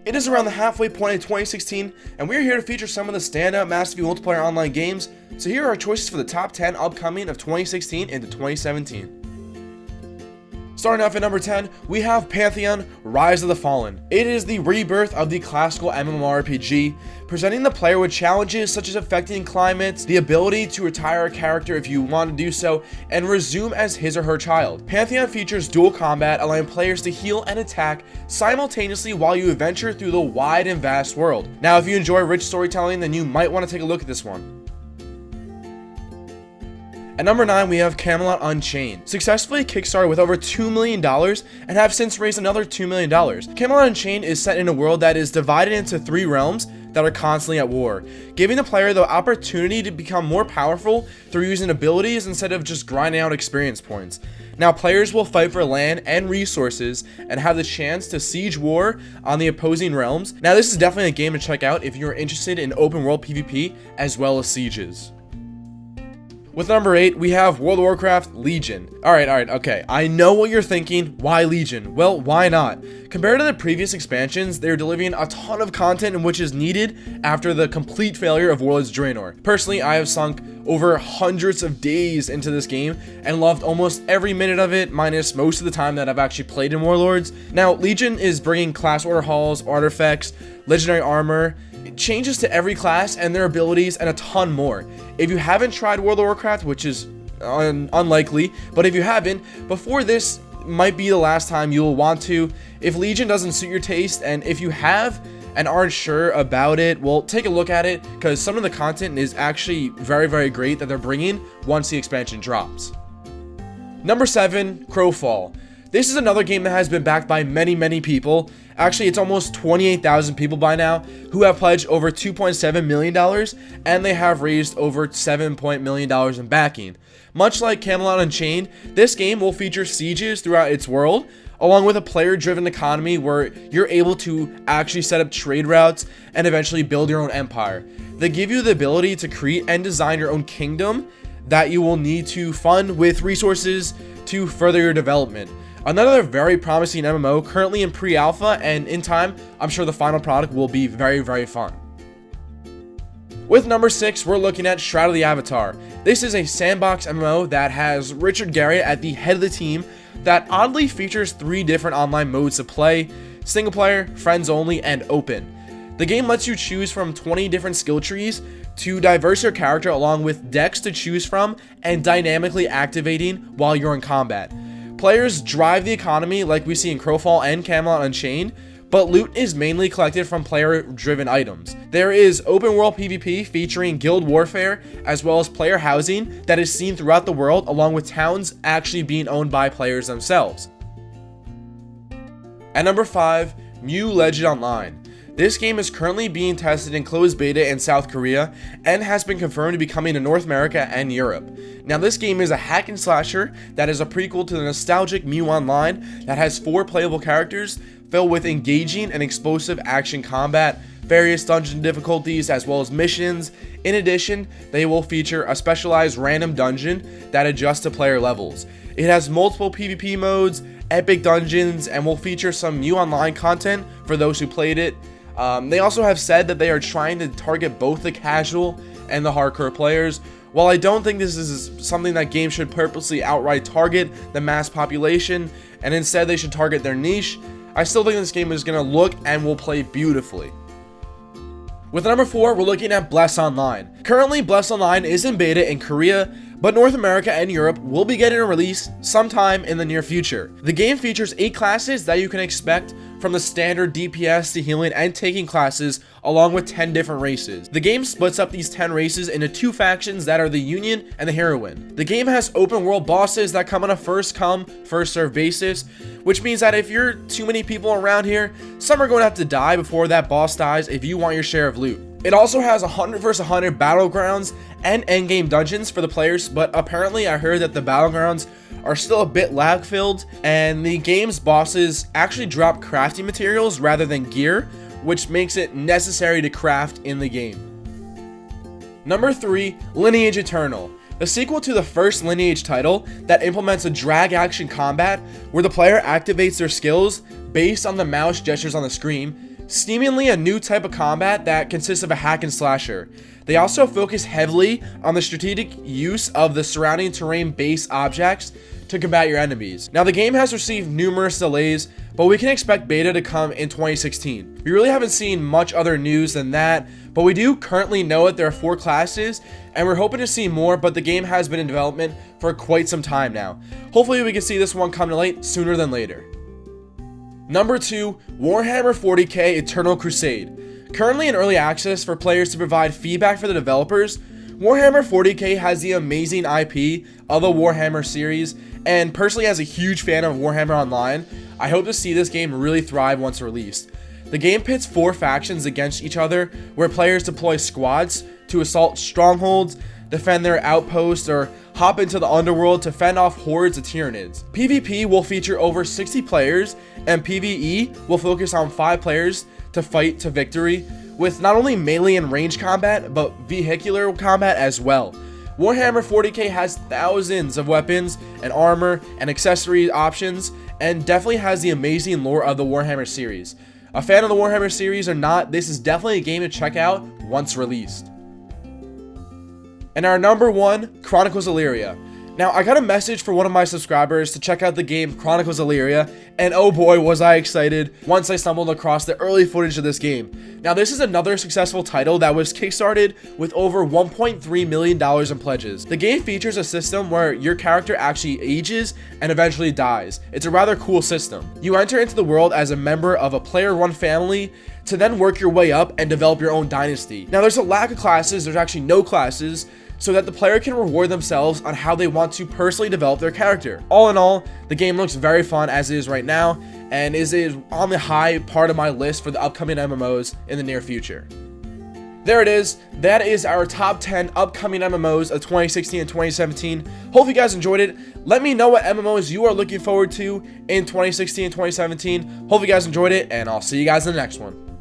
It is around the halfway point in 2016, and we are here to feature some of the standout Massive multiplayer online games, so here are our choices for the top 10 upcoming of 2016 into 2017. Starting off at number 10, we have Pantheon, Rise of the Fallen. It is the rebirth of the classical MMORPG, presenting the player with challenges such as affecting climates, the ability to retire a character if you want to do so, and resume as his or her child. Pantheon features dual combat, allowing players to heal and attack simultaneously while you adventure through the wide and vast world. Now, if you enjoy rich storytelling, then you might want to take a look at this one. At number 9, we have Camelot Unchained. Successfully kickstarted with over $2 million and have since raised another $2 million. Camelot Unchained is set in a world that is divided into 3 realms that are constantly at war, giving the player the opportunity to become more powerful through using abilities instead of just grinding out experience points. Now, players will fight for land and resources and have the chance to siege war on the opposing realms. Now, this is definitely a game to check out if you're interested in open world PvP as well as sieges. With number 8, we have World of Warcraft Legion. Alright, okay. I know what you're thinking. Why Legion? Well, why not? Compared to the previous expansions, they're delivering a ton of content in which is needed after the complete failure of Warlords Draenor. Personally, I have sunk over hundreds of days into this game and loved almost every minute of it, minus most of the time that I've actually played in Warlords. Now, Legion is bringing class order halls, artifacts, legendary armor, changes to every class and their abilities, and a ton more. If you haven't tried World of Warcraft, which is unlikely, but if you haven't, before this might be the last time you will want to. If Legion doesn't suit your taste, and if you have and aren't sure about it, well, take a look at it, because some of the content is actually very, very great that they're bringing once the expansion drops. Number 7, Crowfall. This is another game that has been backed by many people. Actually, it's almost 28,000 people by now who have pledged over $2.7 million, and they have raised over $7 million in backing. Much like Camelot Unchained, this game will feature sieges throughout its world, along with a player-driven economy where you're able to actually set up trade routes and eventually build your own empire. They give you the ability to create and design your own kingdom that you will need to fund with resources to further your development. Another very promising MMO currently in pre-alpha, and in time, I'm sure the final product will be very fun. With number 6, we're looking at Shroud of the Avatar. This is a sandbox MMO that has Richard Garriott at the head of the team that oddly features 3 different online modes to play: single player, friends only, and open. The game lets you choose from 20 different skill trees to diverse your character, along with decks to choose from and dynamically activating while you're in combat. Players drive the economy like we see in Crowfall and Camelot Unchained, but loot is mainly collected from player-driven items. There is open world PvP featuring guild warfare, as well as player housing that is seen throughout the world, along with towns actually being owned by players themselves. At number 5, Mu Legend Online. This game is currently being tested in closed beta in South Korea and has been confirmed to be coming to North America and Europe. Now, this game is a hack and slasher that is a prequel to the nostalgic Mu Online that has 4 playable characters filled with engaging and explosive action combat, various dungeon difficulties, as well as missions. In addition, they will feature a specialized random dungeon that adjusts to player levels. It has multiple PvP modes, epic dungeons, and will feature some Mu Online content for those who played it. They also have said that they are trying to target both the casual and the hardcore players. While I don't think this is something that games should purposely outright target the mass population, and instead they should target their niche, I still think this game is going to look and will play beautifully. With number 4, we're looking at Bless Online. Currently, Bless Online is in beta in Korea, but North America and Europe will be getting a release sometime in the near future. The game features 8 classes that you can expect, from the standard DPS to healing and taking classes, along with 10 different races. The game splits up these 10 races into 2 factions that are the Union and the Heroine. The game has open world bosses that come on a first come, first serve basis, which means that if you're too many people around here, some are going to have to die before that boss dies if you want your share of loot. It also has 100 vs 100 battlegrounds and endgame dungeons for the players, but apparently I heard that the battlegrounds are still a bit lag filled, and the game's bosses actually drop crafting materials rather than gear, which makes it necessary to craft in the game. Number 3, Lineage Eternal. The sequel to the first Lineage title that implements a drag action combat where the player activates their skills based on the mouse gestures on the screen, seemingly a new type of combat that consists of a hack and slasher. They also focus heavily on the strategic use of the surrounding terrain-based objects to combat your enemies. Now, the game has received numerous delays, but we can expect beta to come in 2016. We really haven't seen much other news than that, but we do currently know that there are 4 classes, and we're hoping to see more, but the game has been in development for quite some time now. Hopefully we can see this one come to light sooner than later. Number 2, Warhammer 40k Eternal Crusade. Currently in early access for players to provide feedback for the developers, Warhammer 40k has the amazing IP of the Warhammer series, and personally as a huge fan of Warhammer Online, I hope to see this game really thrive once released. The game pits 4 factions against each other, where players deploy squads to assault strongholds, defend their outposts, or hop into the underworld to fend off hordes of Tyranids. PvP will feature over 60 players, and PvE will focus on 5 players to fight to victory, with not only melee and range combat, but vehicular combat as well. Warhammer 40k has thousands of weapons and armor and accessory options, and definitely has the amazing lore of the Warhammer series. A fan of the Warhammer series or not, this is definitely a game to check out once released. And our number 1, Chronicles of Elyria. Now, I got a message for one of my subscribers to check out the game Chronicles of Elyria, and oh boy was I excited once I stumbled across the early footage of this game. Now, this is another successful title that was kickstarted with over $1.3 million in pledges. The game features a system where your character actually ages and eventually dies. It's a rather cool system. You enter into the world as a member of a player-run family to then work your way up and develop your own dynasty. Now, there's a lack of classes, there's actually no classes, so that the player can reward themselves on how they want to personally develop their character. All in all, the game looks very fun as it is right now, and is on the high part of my list for the upcoming MMOs in the near future. There it is. That is our top 10 upcoming MMOs of 2016 and 2017. Hope you guys enjoyed it. Let me know what MMOs you are looking forward to in 2016 and 2017. Hope you guys enjoyed it, and I'll see you guys in the next one.